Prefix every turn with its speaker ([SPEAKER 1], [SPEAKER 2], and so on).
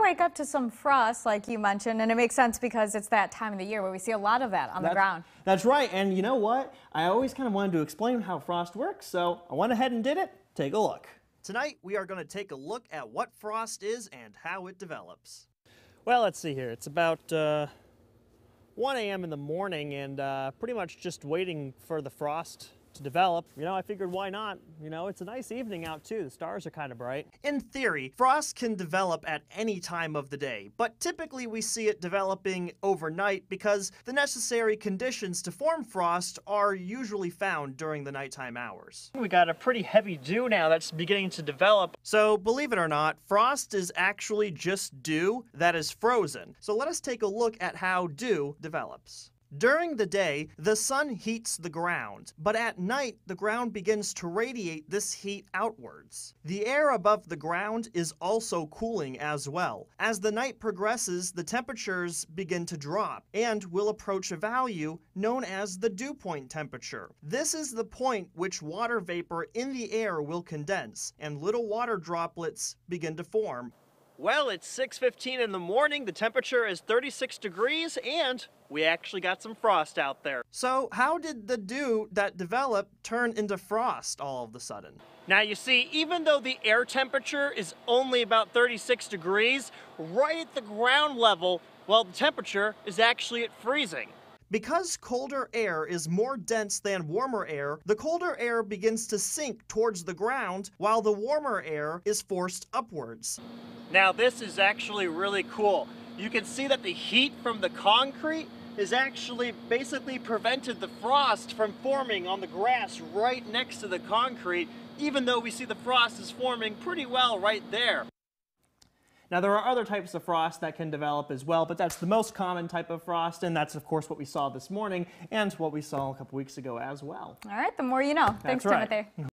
[SPEAKER 1] wake up to some frost, like you mentioned, and it makes sense because it's that time of the year where we see a lot of that on the ground.
[SPEAKER 2] That's right, and you know what? I always kind of wanted to explain how frost works, so I went ahead and did it. Take a look.
[SPEAKER 3] Tonight, we are going to take a look at what frost is and how it develops.
[SPEAKER 2] Well, let's see here. It's about 1 a.m. in the morning and pretty much just waiting for the frost to develop. You know, I figured why not? You know, it's a nice evening out too. The stars are kind of bright.
[SPEAKER 3] In theory, frost can develop at any time of the day, but typically we see it developing overnight because the necessary conditions to form frost are usually found during the nighttime hours.
[SPEAKER 2] We got a pretty heavy dew now that's beginning to develop.
[SPEAKER 3] So, believe it or not, frost is actually just dew that is frozen. So let us take a look at how dew develops. During the day, the sun heats the ground, but at night, the ground begins to radiate this heat outwards. The air above the ground is also cooling as well. As the night progresses, the temperatures begin to drop and will approach a value known as the dew point temperature. This is the point which water vapor in the air will condense, and little water droplets begin to form.
[SPEAKER 2] Well, it's 6:15 in the morning, the temperature is 36 degrees, and we actually got some frost out there.
[SPEAKER 3] So how did the dew that developed turn into frost all of a sudden?
[SPEAKER 2] Now you see, even though the air temperature is only about 36 degrees, right at the ground level, well, the temperature is actually at freezing.
[SPEAKER 3] Because colder air is more dense than warmer air, the colder air begins to sink towards the ground while the warmer air is forced upwards.
[SPEAKER 2] Now this is actually really cool. You can see that the heat from the concrete has actually basically prevented the frost from forming on the grass right next to the concrete, even though we see the frost is forming pretty well right there. Now there are other types of frost that can develop as well, but that's the most common type of frost, and that's of course what we saw this morning and what we saw a couple weeks ago as well.
[SPEAKER 1] All right, the more you know. Thanks,
[SPEAKER 2] right.
[SPEAKER 1] Timothy.